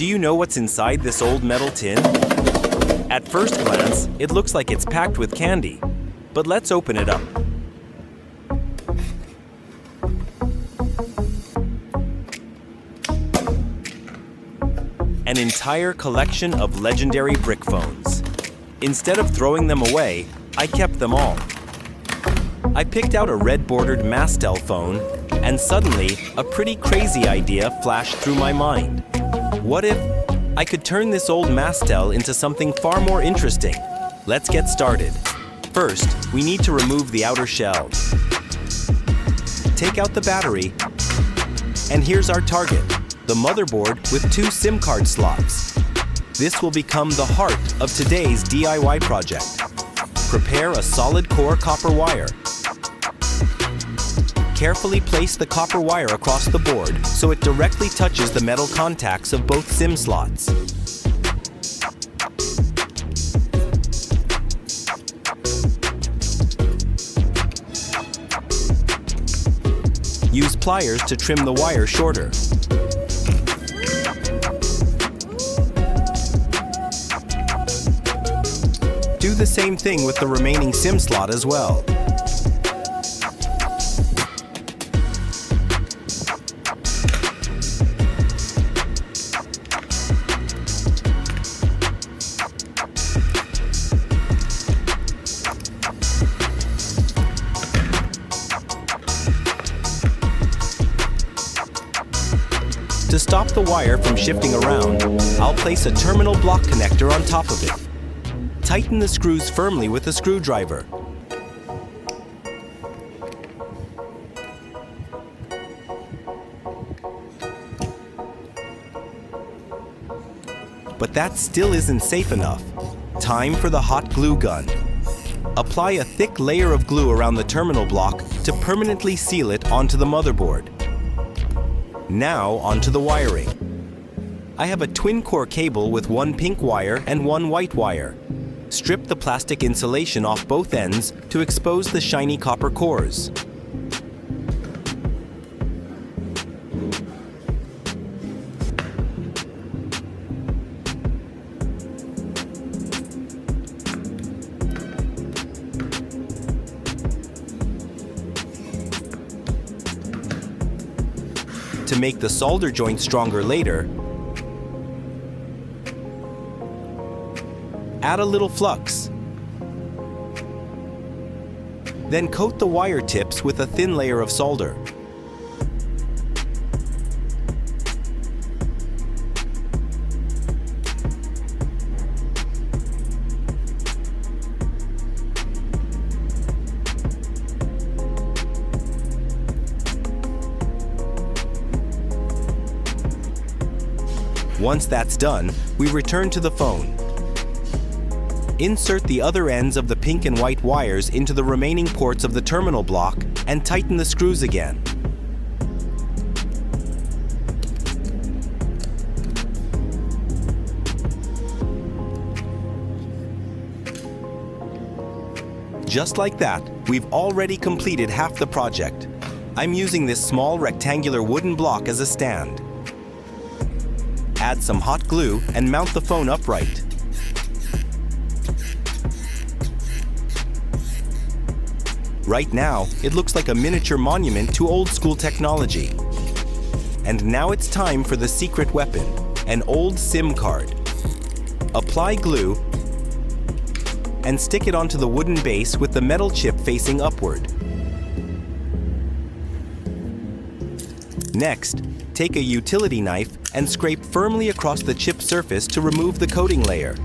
Do you know what's inside this old metal tin? At first glance, it looks like it's packed with candy, but let's open it up. An entire collection of legendary brick phones. Instead of throwing them away, I kept them all. I picked out a red-bordered Mastel phone, and suddenly, a pretty crazy idea flashed through my mind. What if I could turn this old Mastel into something far more interesting? Let's get started. First, we need to remove the outer shell. Take out the battery, and here's our target, the motherboard with 2 SIM card slots. This will become the heart of today's DIY project. Prepare a solid core copper wire. Carefully place the copper wire across the board so it directly touches the metal contacts of both SIM slots. Use pliers to trim the wire shorter. Do the same thing with the remaining SIM slot as well. To stop the wire from shifting around, I'll place a terminal block connector on top of it. Tighten the screws firmly with a screwdriver. But that still isn't safe enough. Time for the hot glue gun. Apply a thick layer of glue around the terminal block to permanently seal it onto the motherboard. Now onto the wiring. I have a twin-core cable with 1 pink wire and 1 white wire. Strip the plastic insulation off both ends to expose the shiny copper cores. To make the solder joint stronger later, add a little flux. Then coat the wire tips with a thin layer of solder. Once that's done, we return to the phone. Insert the other ends of the pink and white wires into the remaining ports of the terminal block and tighten the screws again. Just like that, we've already completed half the project. I'm using this small rectangular wooden block as a stand. Add some hot glue and mount the phone upright. Right now, it looks like a miniature monument to old-school technology. And now it's time for the secret weapon, an old SIM card. Apply glue and stick it onto the wooden base with the metal chip facing upward. Next, take a utility knife and scrape firmly across the chip surface to remove the coating layer.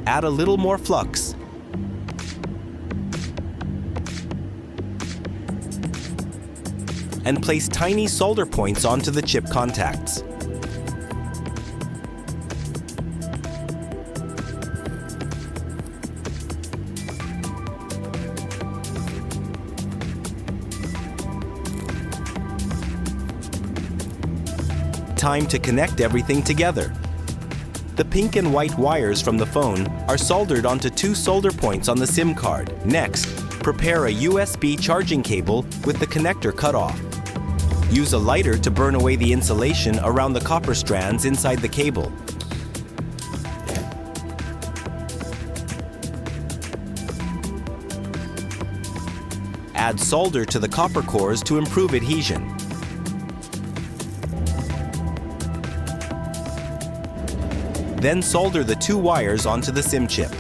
Add a little more flux. And place tiny solder points onto the chip contacts. Time to connect everything together. The pink and white wires from the phone are soldered onto 2 solder points on the SIM card. Next, Prepare a USB charging cable with the connector cut off. Use a lighter to burn away the insulation around the copper strands inside the cable. Add solder to the copper cores to improve adhesion. Then solder the 2 wires onto the SIM chip.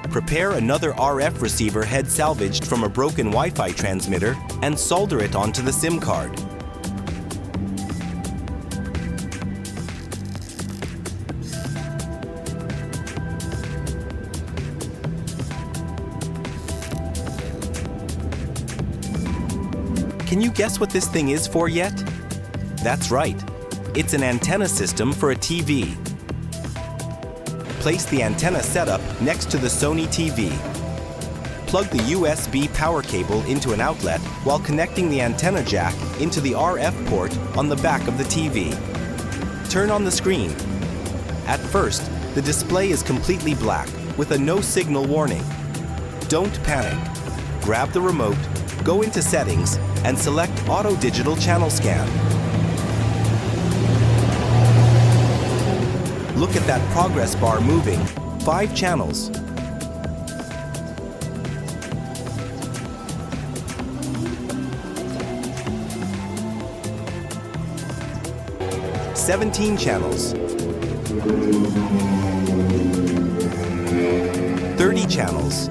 Prepare another RF receiver head salvaged from a broken Wi-Fi transmitter and solder it onto the SIM card. Can you guess what this thing is for yet? That's right. It's an antenna system for a TV. Place the antenna setup next to the Sony TV. Plug the USB power cable into an outlet while connecting the antenna jack into the RF port on the back of the TV. Turn on the screen. At first, the display is completely black with a no signal warning. Don't panic. Grab the remote, go into Settings, and select Auto Digital Channel Scan. Look at that progress bar moving. 5 channels. "17 channels. 30 channels.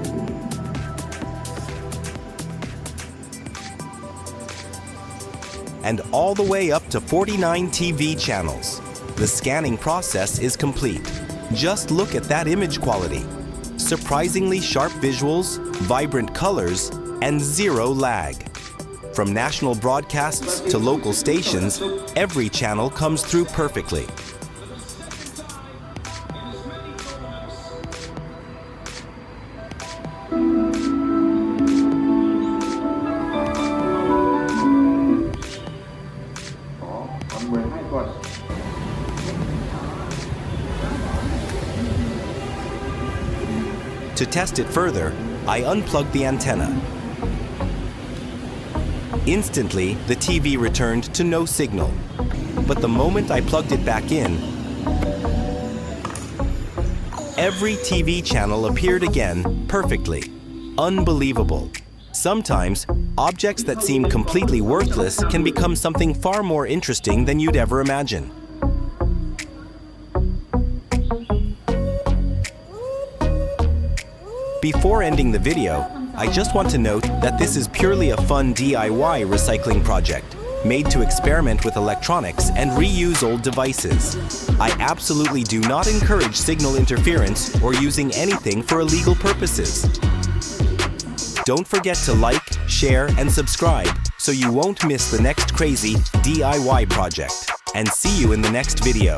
And all the way up to 49 TV channels. The scanning process is complete. Just look at that image quality. Surprisingly sharp visuals, vibrant colors, and 0 lag. From national broadcasts to local stations, every channel comes through perfectly. To test it further, I unplugged the antenna. Instantly, the TV returned to no signal. But the moment I plugged it back in, every TV channel appeared again perfectly. Unbelievable. Sometimes, objects that seem completely worthless can become something far more interesting than you'd ever imagine. Before ending the video, I just want to note that this is purely a fun DIY recycling project, made to experiment with electronics and reuse old devices. I absolutely do not encourage signal interference or using anything for illegal purposes. Don't forget to like, share, and subscribe so you won't miss the next crazy DIY project. And see you in the next video.